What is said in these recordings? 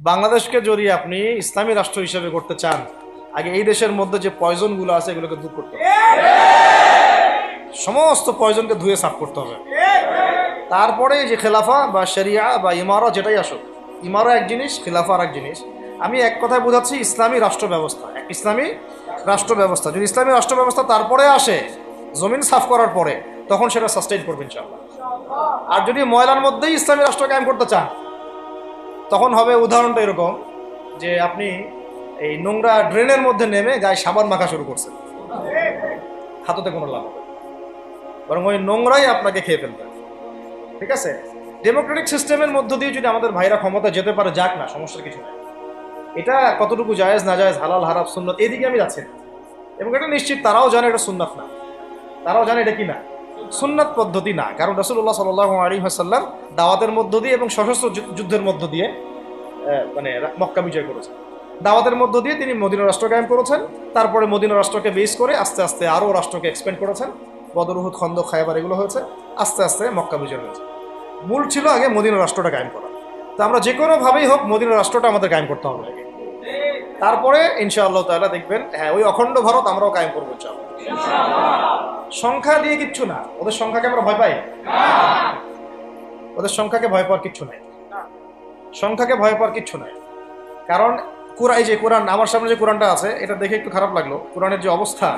বাংলাদেশকে যদি আপনি ইসলামী রাষ্ট্র হিসেবে করতে চান, আগে এই দেশের মধ্যে যে পয়জনগুলো আছে এগুলোকে দূর করতে হবে। সমস্ত পয়জনকে ধুয়ে সাফ করতে হবে। তারপরে যে খেলাফা বা শরিয়া বা ইমারা যেটাই আসুক, ইমারা এক জিনিস, খেলাফা আর এক জিনিস। আমি এক কথায় বোঝাচ্ছি ইসলামী রাষ্ট্র ব্যবস্থা, এক ইসলামী রাষ্ট্র ব্যবস্থা। যদি ইসলামী রাষ্ট্র ব্যবস্থা তারপরে আসে জমিন সাফ করার পরে, তখন সেটা সাস্টেইন করবে ইনশাআল্লাহ। আর যদি ময়লার মধ্যেই ইসলামী রাষ্ট্র কায়েম করতে চান, তখন হবে উদাহরণটা এরকম যে আপনি এই নোংরা ড্রেনের মধ্যে নেমে গায়ে সাবান মাখা শুরু করছেন, হাততে কোনো লাভ হবে, বরং ওই নোংরাই আপনাকে খেয়ে ফেলবে। ঠিক আছে, ডেমোক্রেটিক সিস্টেমের মধ্য দিয়ে যদি আমাদের ভাইরা ক্ষমতা যেতে পারে, যাক না, সমস্যার কিছু নেই। এটা কতটুকু জায়েজ না জায়েজ, হালাল হারাম সুন্নাত, এদিকে আমি যাচ্ছি না। এবং এটা নিশ্চিত তারাও জানে এটা সুন্নাত না, তারাও জানে এটা কি না, সুন্নাত পদ্ধতি না। কারণ রাসূলুল্লাহ সাল্লাল্লাহু আলাইহি ওয়াসাল্লাম দাওয়াতের মধ্য দিয়ে এবং সশস্ত্র যুদ্ধের মধ্য দিয়ে মানে মক্কা বিজয় করেছেন। দাওয়াতের মধ্য দিয়ে তিনি মদিনা রাষ্ট্র কায়েম করেছেন। তারপরে মদিনা রাষ্ট্রকে বেস করে আস্তে আস্তে আরও রাষ্ট্রকে এক্সপেন্ড করেছেন। বদর, উহুদ, খন্দক, খায়বার এগুলো হয়েছে, আস্তে আস্তে মক্কা বিজয় হয়েছে। মূল ছিল আগে মদিনা রাষ্ট্রটা কায়েম করা। তো আমরা যে কোনোভাবেই হোক মদিনা রাষ্ট্রটা আমাদের কায়েম করতে হবে আগে। তারপরে ইনশাআল্লাহ তাআলা দেখবেন, হ্যাঁ, ওই অখণ্ড ভারত আমরাও কায়েম করবো ইনশাআল্লাহ। সংখ্যা দিয়ে কিচ্ছু না, ওদের সংখ্যাকে আমরা ভয় পাই? ওদের সংখ্যাকে ভয় পাওয়ার কিচ্ছু নাই, সংখ্যাকে ভয় পাওয়ার কিচ্ছু নাই। কারণ এই যে কোরআন, আমার সামনে যে কোরআনটা আছে, এটা দেখে একটু খারাপ লাগলো। কোরআনের যে অবস্থা,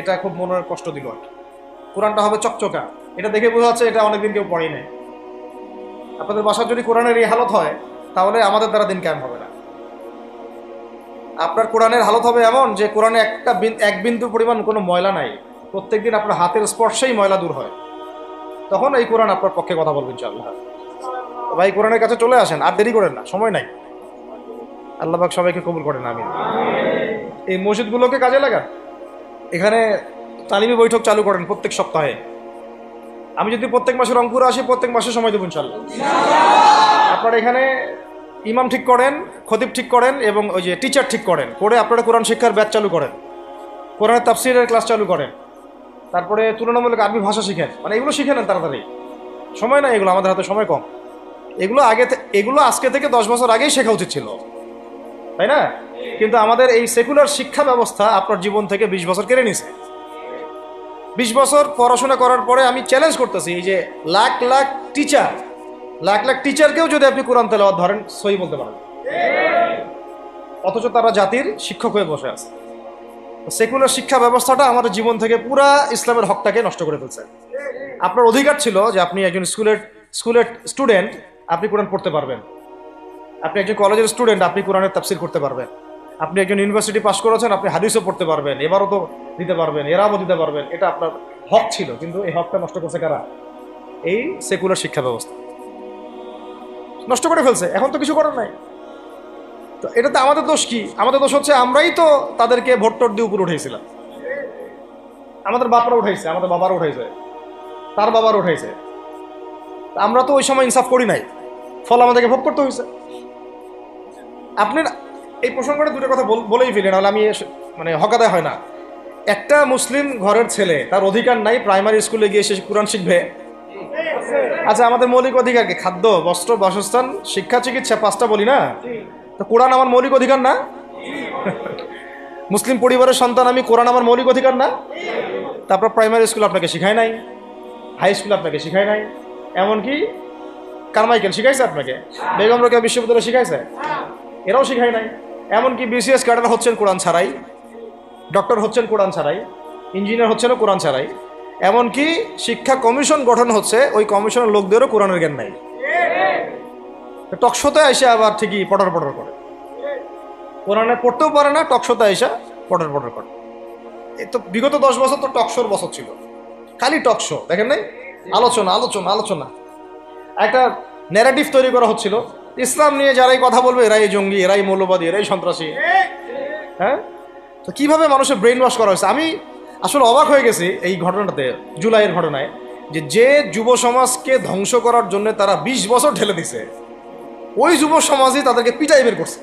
এটা খুব মনের কষ্ট দিল আর কি। কোরআনটা হবে চকচকা, এটা দেখে বোঝা যাচ্ছে এটা অনেকদিন কেউ পড়েই নেই। আপনাদের বাসার যদি কোরআনের এই হালত হয়, তাহলে আমাদের দ্বারা দিন কায়েম হবে না। আপনার কোরআনের হালত হবে এমন যে কোরআনে এক বিন্দু পরিমাণ কোনো ময়লা নাই, প্রত্যেকদিন আপনার হাতের স্পর্শেই ময়লা দূর হয়, তখন এই কোরআন আপনার পক্ষে কথা বলবেন ইনশাআল্লাহ। ভাই, কোরআনের কাছে চলে আসেন, আর দেরি করেন না, সময় নাই। আল্লাহ পাক সবাইকে কবুল করেন, আমিন। এই মসজিদগুলোকে কাজে লাগান, এখানে তালিমি বৈঠক চালু করেন প্রত্যেক সপ্তাহে। আমি যদি প্রত্যেক মাসে রংপুরে আসি, প্রত্যেক মাসে সময় দেবো ইনশাআল্লাহ। আপনারা এখানে ইমাম ঠিক করেন, খতিব ঠিক করেন এবং ওই যে টিচার ঠিক করেন, করে আপনারা কোরআন শিক্ষার ব্যাচ চালু করেন, কোরআনের তাফসীরের ক্লাস চালু করেন, তারপরে তুলনামূলক আরবি ভাষা শিখেন। মানে এগুলো শিখে নেন তাড়াতাড়ি, সময় নাই এগুলো, আমাদের হাতে সময় কম। এগুলো আজকে থেকে 10 বছর আগেই শেখা উচিত ছিল, তাই না? কিন্তু আমাদের এই সেকুলার শিক্ষা ব্যবস্থা আপনার জীবন থেকে 20 বছর কেড়ে নিছে। 20 বছর পড়াশোনা করার পরে আমি চ্যালেঞ্জ করতেছি, এই যে লাখ লাখ টিচারকেও যদি আপনি কোরআন তেলাওয়াত ধরেন, সহি বলতে পারেন, অথচ তারা জাতির শিক্ষক হয়ে বসে আছে। সেকুলার শিক্ষা ব্যবস্থাটা আমাদের জীবন থেকে পুরা ইসলামের হকটাকে নষ্ট করে ফেলছে। আপনার অধিকার ছিল যে আপনি একজন স্কুলের স্টুডেন্ট, আপনি কোরআন পড়তে পারবেন। আপনি একজন কলেজের স্টুডেন্ট, আপনি কোরআনের তাফসীর করতে পারবেন। আপনি একজন ইউনিভার্সিটি পাস করেছেন, আপনি হাদিসও পড়তে পারবেন, এবারও তো দিতে পারবেন, এরাও দিতে পারবেন। এটা আপনার হক ছিল, কিন্তু এই হকটা নষ্ট করছে কারা? এই সেকুলার শিক্ষা ব্যবস্থা নষ্ট করে ফেলছে। এখন তো কিছু করার নাই। তো এটাতে আমাদের দোষ কি? আমাদের দোষ হচ্ছে আমরাই তো তাদেরকে ভোট টোট দিয়ে উপরে উঠেছিলাম। আমাদের বাপরা উঠাইছে, আমাদের বাবারা উঠাইছে, তার বাবার উঠাইছে। আমরা তো ওই সময় ইনসাফ করি নাই, ফল আমাদেরকে ভোগ করতে হয়েছে। আপনি এই প্রসঙ্গটা দুটো কথা বলেই ফেলেন, নাহলে আমি মানে হকাদায় হয় না। একটা মুসলিম ঘরের ছেলে, তার অধিকার নাই প্রাইমারি স্কুলে গিয়ে সে কোরআন শিখবে? আচ্ছা, আমাদের মৌলিক অধিকার কি? খাদ্য, বস্ত্র, বাসস্থান, শিক্ষা, চিকিৎসা, 5টা বলি না? তো কোরআন আমার মৌলিক অধিকার না? মুসলিম পরিবারের সন্তান আমি, কোরআন আমার মৌলিক অধিকার না? তারপর প্রাইমারি স্কুল আপনাকে শিখায় নাই, হাই স্কুল আপনাকে শিখায় নাই, এমনকি কারমাইকেল শিখাইছে আপনাকে, বেগম রোকেয়া বিশ্ববিদ্যালয় শিখাইছে, এরাও শিখায় নাই। এমনকি বিসিএস ক্যাডার হচ্ছেন কোরআন ছাড়াই, ডক্টর হচ্ছেন কোরআন ছাড়াই, ইঞ্জিনিয়ার হচ্ছেনও কোরআন ছাড়াই। এমনকি শিক্ষা কমিশন গঠন হচ্ছে, ওই কমিশনের লোকদেরও কোরআনের জ্ঞান নাই। টকশোতে এসে আবার ঠিকই পটর করে, কোরআনে পড়তেও পারে না, টকশোতে এসে পটর করে। এই তো বিগত 10 বছর তো টকশোর বছর ছিল, খালি টকশো, দেখেন নাই? আলোচনা একটা ন্যারেটিভ তৈরি করা হচ্ছিল, ইসলাম নিয়ে যারাই কথা বলবে এরাই জঙ্গি, এরাই মৌলবাদী, এরাই সন্ত্রাসী। হ্যাঁ, তো কিভাবে মানুষের ব্রেন ওয়াশ করা হয়েছে। আমি আসলে অবাক হয়ে গেছি এই ঘটনাটাতে, জুলাইয়ের ঘটনায়, যে যুব সমাজকে ধ্বংস করার জন্য তারা 20 বছর ঢেলে দিছে, ওই যুব সমাজই তাদেরকে পিটাই বের করছে।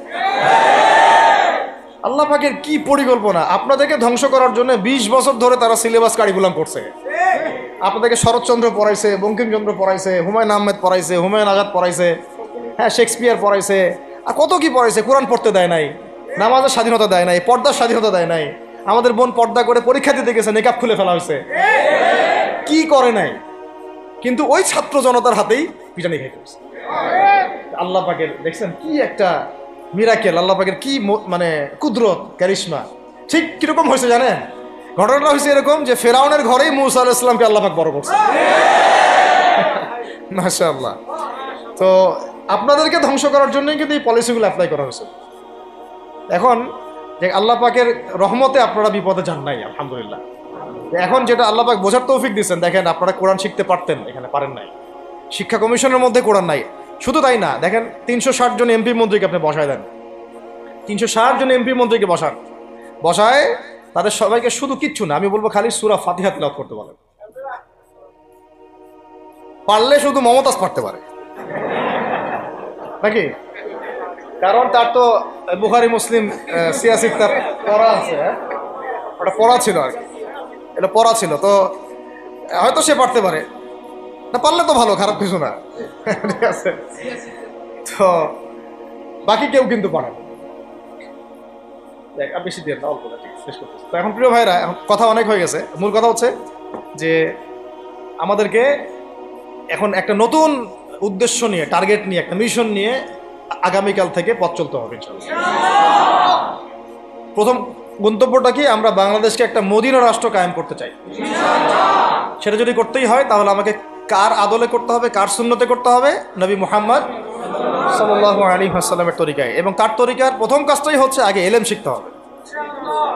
আল্লাহ পাকের কি পরিকল্পনা! আপনাদেরকে ধ্বংস করার জন্য 20 বছর ধরে তারা সিলেবাস কারিকুলাম করছে। আপনাদেরকে শরৎচন্দ্র পড়াইছে, বঙ্কিমচন্দ্র পড়াইছে, হুমায়ুন আহমেদ পড়াইছে, হুমায়ুন আজাদ পড়াইছে, হ্যাঁ, শেক্সপিয়ার পড়াইছে, আর কত কি পড়াইছে, কোরআন পড়তে দেয় নাই, নামাজের স্বাধীনতা দেয় নাই, পর্দার স্বাধীনতা দেয় নাই, আমাদের বোন পর্দা করে পরীক্ষা দিতে গেছে, নেকাব খুলে ফেলা হয়েছে, কি করে নাই, কিন্তু ওই ছাত্র জনতার হাতেই পিটানি খাইতে হয়েছে। আল্লাহ পাকের দেখছেন কি একটা মিরাকেল, আল্লাহ পাকের কি মানে কুদরত, ক্যারিশমা। ঠিক কিরকম হয়েছে জানেন? ঘটনাটা হয়েছে এরকম যে ফেরাউনের ঘরেই মুসা আলাইহিস সালামকে আল্লাহ পাক বড় করছে। মাশাআল্লাহ। তো আপনাদেরকে ধ্বংস করার জন্যই কিন্তু এই পলিসিগুলো অ্যাপ্লাই করা হয়েছে। এখন যে আল্লাহ পাকের রহমতে আপনারা বিপদে যান নাই, আলহামদুলিল্লাহ। এখন যেটা আল্লাহ পাক বোঝার তৌফিক দিচ্ছেন, দেখেন আপনারা কোরআন শিখতে পারতেন, এখানে পারেন নাই। শিক্ষা কমিশনের মধ্যে কোরআন নাই। শুধু তাই না, দেখেন 360 জন এমপি মন্ত্রীকে আপনি বসায় দেন, 360 জন এমপি মন্ত্রীকে বসায় তাদের সবাইকে শুধু কিচ্ছু না, আমি বলবো খালি সূরা ফাতিহা তিলাওয়াত করতে বলেন। পারলে শুধু মমতাজ পারতে পারে নাকি? কারণ তার তো বুখারী মুসলিম সিয়াসিত তার পড়া আছে, ওটা পড়া ছিল আর কি, এটা পড়া ছিল, তো হয়তো সে পারতে পারে না, পারলে তো ভালো, খারাপ কিছু না, ঠিক আছে। তো বাকি কেউ কিন্তু পারে না। বেশি দিয়ে না, অল্প শেষ করতেছি। তো এখন প্রিয় ভাইরা, এখন কথা অনেক হয়ে গেছে, মূল কথা হচ্ছে যে আমাদেরকে এখন একটা নতুন উদ্দেশ্য নিয়ে, টার্গেট নিয়ে, একটা মিশন নিয়ে আগামীকাল থেকে পথ চলতে হবে ইনশাআল্লাহ। প্রথম গন্তব্যটা কি? আমরা বাংলাদেশকে একটা মদিনা রাষ্ট্র কায়েম করতে চাই। সেটা যদি করতেই হয় তাহলে আমাকে কার আদলে করতে হবে, কার সুন্নতে করতে হবে? নবী মুহাম্মদ সাল্লাল্লাহু আলাইহি ওয়াসাল্লামের তরিকায়। এবং তার তরিকার প্রথম কাজটাই হচ্ছে আগে ইলম শিখতে হবে।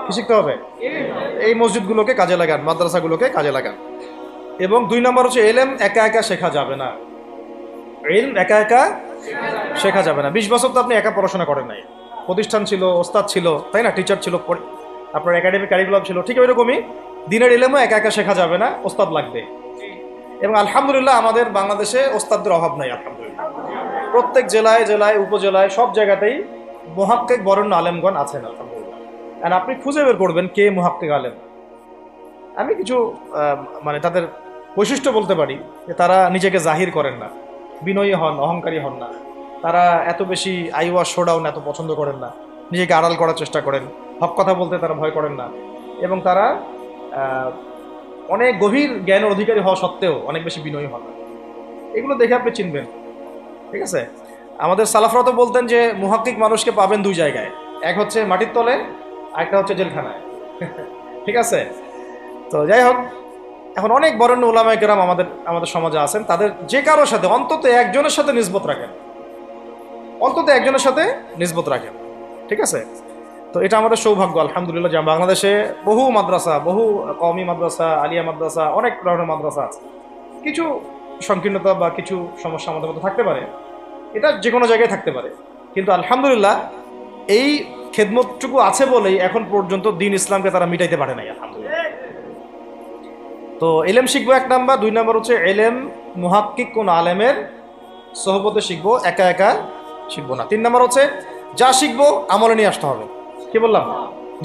কি শিখতে হবে? এই মসজিদগুলোকে কাজে লাগান, মাদ্রাসাগুলোকে কাজে লাগান। এবং 2 নম্বর হচ্ছে ইলম একা একা শেখা যাবে না। ইলম একা একা শেখা যাবে না। 20 বছর তো আপনি একা পড়াশোনা করেন নাই, প্রতিষ্ঠান ছিল, ওস্তাদ ছিল, তাই না? টিচার ছিল, আপনার একাডেমিক কারিকুলাম ছিল। ঠিক ওইরকমই দিনের ইলমও একা একা শেখা যাবে না, ওস্তাদ লাগবে। এবং আলহামদুলিল্লাহ আমাদের বাংলাদেশে ওস্তাদদের অভাব নাই, আলহামদুলিল্লাহ। প্রত্যেক জেলায় জেলায় উপজেলায় সব জায়গাতেই মুহাক্কিক বরেণ্য আলেমগণ আছেন, আলহামদুলিল্লাহ। আর আপনি খুঁজে বের করবেন কে মুহাক্কিক আলেম। আমি কিছু মানে তাদের বৈশিষ্ট্য বলতে পারি যে তারা নিজেকে জাহির করেন না, বিনয়ী হন, অহংকারী হন না, তারা এত বেশি আইওয়া শোডাউন এত পছন্দ করেন না, নিজেকে আড়াল করার চেষ্টা করেন, হক কথা বলতে তারা ভয় করেন না, এবং তারা অনেক গভীর জ্ঞানের অধিকারী হওয়া সত্ত্বেও অনেক বেশি বিনয়ী হন না। এগুলো দেখে আপনি চিনবেন, ঠিক আছে? আমাদের সালাফরা তো বলতেন যে মুহাক্কিক মানুষকে পাবেন 2 জায়গায়, এক হচ্ছে মাটির তলে, আরেকটা হচ্ছে জেলখানায়, ঠিক আছে? তো যাই হোক, এখন অনেক বরেণ্য উলামায়ে কেরাম আমাদের সমাজে আছেন, তাদের যে কারোর সাথে অন্তত একজনের সাথে নিসবত রাখেন, অন্তত একজনের সাথে নিসবত রাখেন, ঠিক আছে? তো এটা আমাদের সৌভাগ্য আলহামদুলিল্লাহ যে বাংলাদেশে বহু মাদ্রাসা, বহু কওমি মাদ্রাসা, আলিয়া মাদ্রাসা, অনেক ধরনের মাদ্রাসা আছে। কিছু সংকীর্ণতা বা কিছু সমস্যা আমাদের মধ্যে থাকতে পারে, এটা যে কোনো জায়গায় থাকতে পারে, কিন্তু আলহামদুলিল্লাহ এই খেদমতটুকু আছে বলেই এখন পর্যন্ত দ্বীন ইসলামকে তারা মিটাইতে পারে নাই, আলহামদুলিল্লাহ। তো ইলম শিখবো 1 নাম্বার, 2 নাম্বার হচ্ছে ইলম মুহাক্কিক কোন আলেমের সোহবতে শিখবো, একা একা শিখবো না। 3 নাম্বার হচ্ছে যা শিখবো আমলে নিয়ে আসতে হবে। কি বললাম?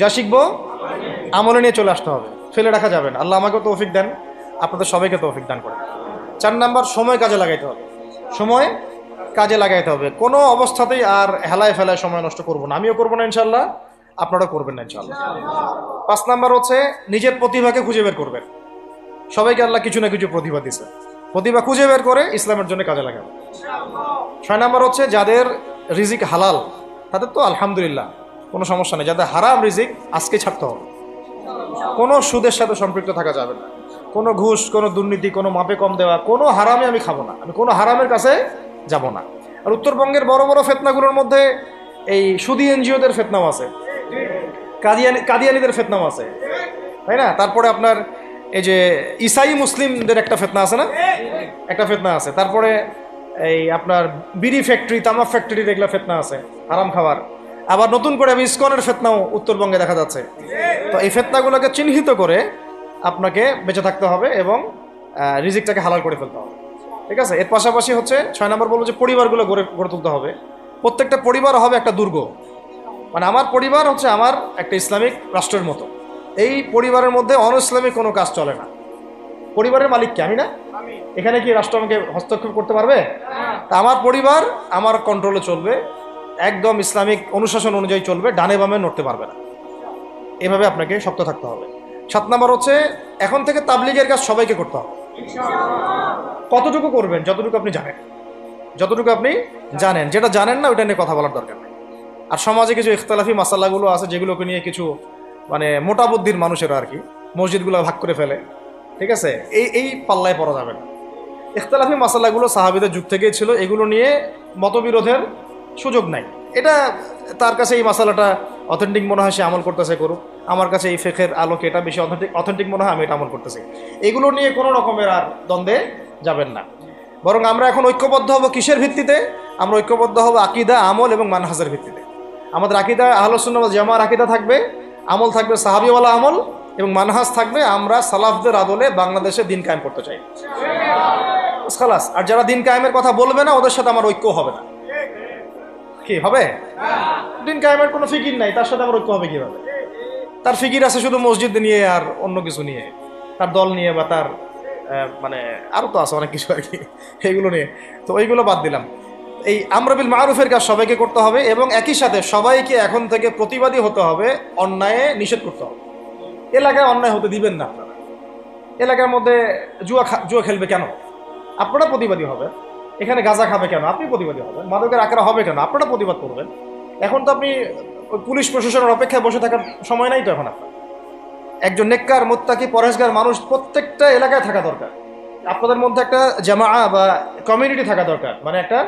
যা শিখবো আমলে নিয়ে চলে আসতে হবে, ফেলে রাখা যাবে না। আল্লাহ আমাকেও তৌফিক দেন, আপনাদের সবাইকে তৌফিক দান করেন। 4 নাম্বার সময় কাজে লাগাইতে হবে, সময় কাজে লাগাইতে হবে। কোনো অবস্থাতেই আর হেলায় ফেলায় সময় নষ্ট করবো না, আমিও করবো না ইনশাল্লাহ, আপনারাও করবেন না ইনশাল্লাহ। 5 নাম্বার হচ্ছে নিজের প্রতিভাকে খুঁজে বের করবেন। সবাইকে আল্লাহ কিছু না কিছু প্রতিভা দিছে, প্রতিভা খুঁজে বের করে ইসলামের জন্য কাজে লাগাবে। 6 নাম্বার হচ্ছে যাদের রিজিক হালাল তাদের তো আলহামদুলিল্লাহ কোনো সমস্যা নেই, যাদের হারাম রিজিক আজকে ছাড়তে হবে। কোনো সুদের সাথে সম্পৃক্ত থাকা যাবে না, কোনো ঘুষ, কোনো দুর্নীতি, কোনো মাপে কম দেওয়া, কোনো হারামে আমি খাবো না, আমি কোনো হারামের কাছে যাব না। আর উত্তরবঙ্গের বড় বড় ফেতনাগুলোর মধ্যে এই সুদী এনজিওদের ফেতনাও আছে, কাদিয়ানিদের ফেতনাও আছে, তাই না? তারপরে আপনার এই যে ইসাই মুসলিমদের একটা ফেতনা আছে না, একটা ফেতনা আছে। তারপরে এই আপনার বিড়ি ফ্যাক্টরি, তামাক ফ্যাক্টরির এগুলো ফেতনা আছে, হারাম খাবার। আবার নতুন করে ইসকনের ফেতনাও উত্তরবঙ্গে দেখা যাচ্ছে। তো এই ফেতনাগুলোকে চিহ্নিত করে আপনাকে বেঁচে থাকতে হবে এবং রিজিকটাকে হালাল করে ফেলতে হবে, ঠিক আছে? এর পাশাপাশি হচ্ছে 6 নম্বর বলবো যে পরিবারগুলো গড়ে তুলতে হবে। প্রত্যেকটা পরিবার হবে একটা দুর্গ, মানে আমার পরিবার হচ্ছে আমার একটা ইসলামিক রাষ্ট্রের মতো। এই পরিবারের মধ্যে অনইসলামিক কোনো কাজ চলে না। পরিবারের মালিক কি? আমি না? এখানে কি রাষ্ট্র আমাকে হস্তক্ষেপ করতে পারবে? তা আমার পরিবার আমার কন্ট্রোলে চলবে, একদম ইসলামিক অনুশাসন অনুযায়ী চলবে, ডানে বামে নড়তে পারবে না। এভাবে আপনাকে শক্ত থাকতে হবে। 7 নম্বর হচ্ছে এখন থেকে তাবলিগের কাজ সবাইকে করতে হবে। কতটুকু করবেন? যতটুকু আপনি জানেন, যতটুকু আপনি জানেন। যেটা জানেন না ওইটা নিয়ে কথা বলার দরকার নেই। আর সমাজে কিছু ইখতলাফি মাসালাগুলো আছে যেগুলোকে নিয়ে কিছু মানে মোটা বুদ্ধির মানুষেরা আর কি মসজিদগুলো ভাগ করে ফেলে, ঠিক আছে, এই পাল্লায় পড়া যাবে না। ইখতলাফি মাসালাগুলো সাহাবীদের যুগ থেকেই ছিল, এগুলো নিয়ে মতবিরোধের সুযোগ নাই। এটা তার কাছে এই মাসালাটা অথেন্টিক মনে হয়, সে আমল করতেছে করুক। আমার কাছে এই ফিকহের আলোকে এটা বেশি অথেন্টিক মনে হয়, আমি এটা আমল করতেছি। এগুলো নিয়ে কোনো রকমের আর দ্বন্দ্বে যাবেন না। বরং আমরা এখন ঐক্যবদ্ধ হব কিসের ভিত্তিতে? আমরা ঐক্যবদ্ধ হব আকীদা, আমল এবং মানহাজের ভিত্তিতে। আমাদের আকীদা আহলুস সুন্নাহ ওয়াল জামাআর আকীদা থাকবে, আমল থাকবে সাহাবীওয়ালা আমল, এবং মানহাজ থাকবে আমরা সালাফদের আদলে বাংলাদেশে দিন কায়েম করতে চাই। খালাস। আর যারা দিন কায়েমের কথা বলবে না ওদের সাথে আমার ঐক্য হবে না। কি হবে? দিন কায়েমের কোনো ফিকির নাই, তার সাথে আমার ঐক্য হবে কিভাবে? তার ফিকির আছে শুধু মসজিদ নিয়ে আর অন্য কিছু নিয়ে, তার দল নিয়ে বা তার মানে আরও তো আছে অনেক কিছু আর কি, এইগুলো নিয়ে। তো ওইগুলো বাদ দিলাম। এই আমর বিল মারুফের কাজ সবাইকে করতে হবে, এবং একই সাথে সবাইকে এখন থেকে প্রতিবাদী হতে হবে, অন্যায়ে নিষেধ করতে হবে। এলাকায় অন্যায় হতে দিবেন না আপনারা। এলাকার মধ্যে জুয়া খেলবে কেন? আপনারা প্রতিবাদী হবেন। এখানে গাঁজা খাবে কেন? আপনি প্রতিবাদী হবেন। মাদকের আকারা হবে কেন? আপনারা প্রতিবাদ করবেন। এখন তো আপনি পুলিশ প্রশাসনের অপেক্ষায় বসে থাকার সময় নাই তো এখন আপনার। একজন নেককার, মুত্তাকি, পরহেজগার মানুষ প্রত্যেকটা এলাকায় থাকা দরকার। আপনাদের মধ্যে একটা জামা বা কমিউনিটি থাকা দরকার, মানে একটা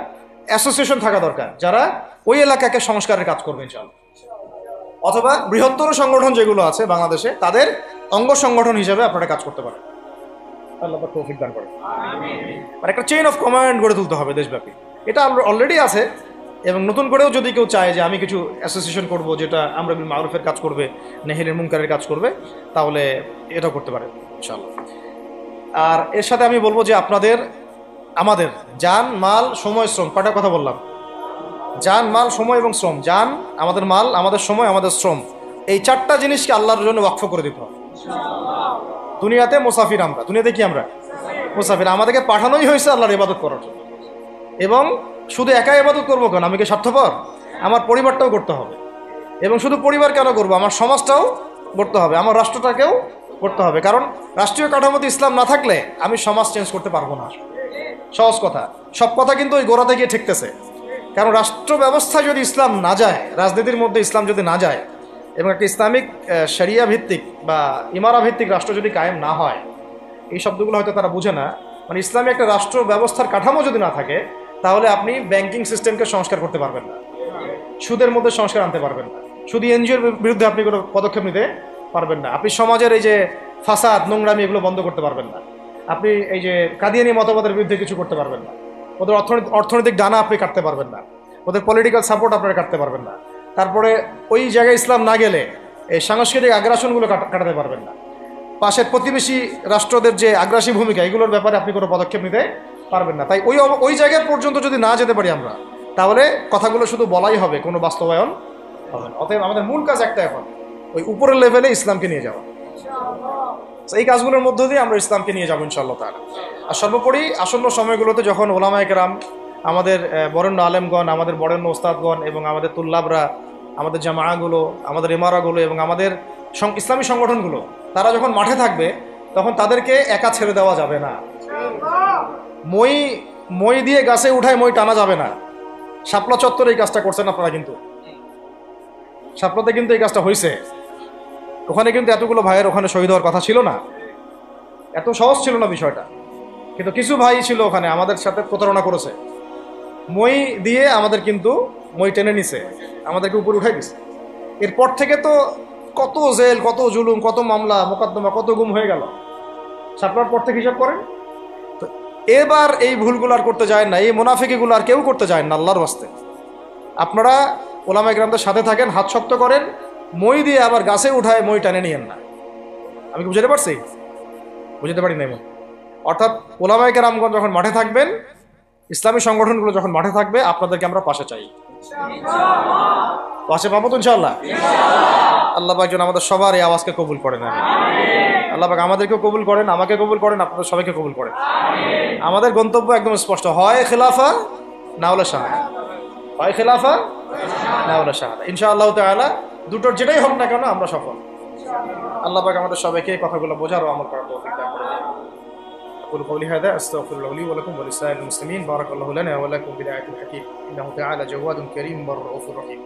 অ্যাসোসিয়েশন থাকা দরকার, যারা ওই এলাকাকে সংস্কারের কাজ করবে ইনশাআল্লাহ। অথবা বৃহত্তর সংগঠন যেগুলো আছে বাংলাদেশে, তাদের অঙ্গ সংগঠন হিসেবে আপনারা কাজ করতে পারেন। আল্লাহ পাক তৌফিক দান করেন। মানে একটা চেইন অফ কমান্ড গড়ে তুলতে হবে দেশব্যাপী। এটা অলরেডি আছে, এবং নতুন করেও যদি কেউ চায় যে আমি কিছু অ্যাসোসিয়েশন করব যেটা আমর বিল মারুফের কাজ করবে, নেহির মুনকারের কাজ করবে, তাহলে এটা করতে পারে ইনশাআল্লাহ। আর এর সাথে আমি বলবো যে আমাদের জান, মাল, সময়, শ্রম, কয়টা কথা বললাম? জান, মাল, সময় এবং শ্রম। জান, আমাদের মাল, আমাদের সময়, আমাদের শ্রম, এই 4টা জিনিসকে আল্লাহর জন্য ওয়াকফ করে দিতে হবে। দুনিয়াতে মুসাফির আমরা, দুনিয়াতে কি আমরা মুসাফির। আমাদেরকে পাঠানোই হয়েছে আল্লাহর ইবাদত করার জন্য। এবং শুধু একা ইবাদত করবো কেন? আমি কি স্বার্থপর? আমার পরিবারটাও করতে হবে। এবং শুধু পরিবার কেন করবো, আমার সমাজটাও করতে হবে, আমার রাষ্ট্রটাকেও করতে হবে। কারণ রাষ্ট্রীয় কাঠামোতে ইসলাম না থাকলে আমি সমাজ চেঞ্জ করতে পারবো না। সহজ কথা। সব কথা কিন্তু ওই গোড়াতে গিয়ে ঠেকতেছে। কারণ রাষ্ট্র ব্যবস্থায় যদি ইসলাম না যায়, রাজনীতির মধ্যে ইসলাম যদি না যায়, এবং একটা ইসলামিক শরিয়া ভিত্তিক বা ইমারা ভিত্তিক রাষ্ট্র যদি কায়েম না হয়, এই শব্দগুলো হয়তো তারা বুঝে না। মানে ইসলামী একটা রাষ্ট্র ব্যবস্থার কাঠামো যদি না থাকে, তাহলে আপনি ব্যাংকিং সিস্টেমকে সংস্কার করতে পারবেন না, সুদের মধ্যে সংস্কার আনতে পারবেন না, শুধু এনজিওর বিরুদ্ধে আপনি কোনো পদক্ষেপ নিতে পারবেন না, আপনি সমাজের এই যে ফাসাদ, নোংরামি, এগুলো বন্ধ করতে পারবেন না, আপনি এই যে কাদিয়ানি মতবাদের বিরুদ্ধে কিছু করতে পারবেন না, ওদের অর্থনৈতিক ডানা আপনি কাটতে পারবেন না, ওদের পলিটিক্যাল সাপোর্ট আপনারা কাটতে পারবেন না। তারপরে ওই জায়গায় ইসলাম না গেলে এই সাংস্কৃতিক আগ্রাসনগুলো কাটাতে পারবেন না। পাশের প্রতিবেশী রাষ্ট্রদের যে আগ্রাসী ভূমিকা, এগুলোর ব্যাপারে আপনি কোনো পদক্ষেপ নিতে পারবেন না। তাই ওই জায়গায় পর্যন্ত যদি না যেতে পারি আমরা, তাহলে কথাগুলো শুধু বলাই হবে, কোনো বাস্তবায়ন হবে না। অতএব আমাদের মূল কাজ একটা, এখন ওই উপরের লেভেলে ইসলামকে নিয়ে যাওয়া। এই কাজগুলোর মধ্য দিয়ে আমরা ইসলামকে নিয়ে যাবো ইনশাআল্লাহ তাআলা। আর সর্বোপরি আসন্ন সময়গুলোতে যখন ওলামায়ে কেরাম, আমাদের বরেণ্য আলেমগণ, আমাদের বরেণ্য ওস্তাদগণ এবং আমাদের তুল্লাবরা, আমাদের জামাআগুলো, আমাদের ইমারাগুলো এবং আমাদের ইসলামী সংগঠনগুলো, তারা যখন মাঠে থাকবে, তখন তাদেরকে একা ছেড়ে দেওয়া যাবে না। মই দিয়ে গাছে উঠায় মই টানা যাবে না। শাপলা চত্বরে এই কাজটা করছেন আপনারা, কিন্তু শাপলাতে কিন্তু এই কাজটা হয়েছে। ওখানে কিন্তু এতগুলো ভাইয়ের ওখানে শহীদ হওয়ার কথা ছিল না, এত সহজ ছিল না বিষয়টা। কিন্তু কিছু ভাই ছিল ওখানে, আমাদের সাথে প্রতারণা করেছে, মই দিয়ে আমাদের কিন্তু মই টেনে নিছে, আমাদেরকে উপরে উঠাই দিছে। এরপর থেকে তো কত জেল, কত জুলুম, কত মামলা মোকদ্দমা, কত গুম হয়ে গেল। শাপলার পর থেকে হিসাব করেন তো। এবার এই ভুলগুলো আর করতে যায় না, এই মুনাফিকিগুলো আর কেউ করতে যায় না। আল্লাহর ওয়াস্তে আপনারা ওলামায়ে কেরামদের সাথে থাকেন, হাত শক্ত করেন, মই দিয়ে আবার গাছে উঠায় মই টানে নিয়েন না। আমি কি বুঝাতে পারছি? বুঝতে পারি না। অর্থাৎ ওলামায়ে কেরামগণ যখন মাঠে থাকবেন, ইসলামী সংগঠনগুলো যখন মাঠে থাকবে, আপনাদেরকে আমরা পাশে চাই। পাশে পাবো তো ইনশাআল্লাহ। আল্লাহ পাক যেন আমাদের সবার এই আওয়াজকে কবুল করেন। আল্লাহ পাক আমাদেরকেও কবুল করেন, আমাকে কবুল করেন, আপনাদের সবাইকে কবুল করেন। আমাদের গন্তব্য একদম স্পষ্ট, হয় খেলাফা না হলে শাহ, হয় খেলাফা না ওলা শাহাদা। ইনশাআল্লাহ তাআলা দুটোর যেটাই হোক না কেন আমরা সফল। আল্লাহ পাক আমাদের সবাইকে এই কথাগুলো বোঝার ও আমল করার তৌফিক দান করুন। أقول قولي هذا أستغفر الله لي ولكم ولسائر المسلمين. بارك الله لنا ولكم بالآية الحكيم إنه تعالى جواد كريم بر رؤوف رحيم.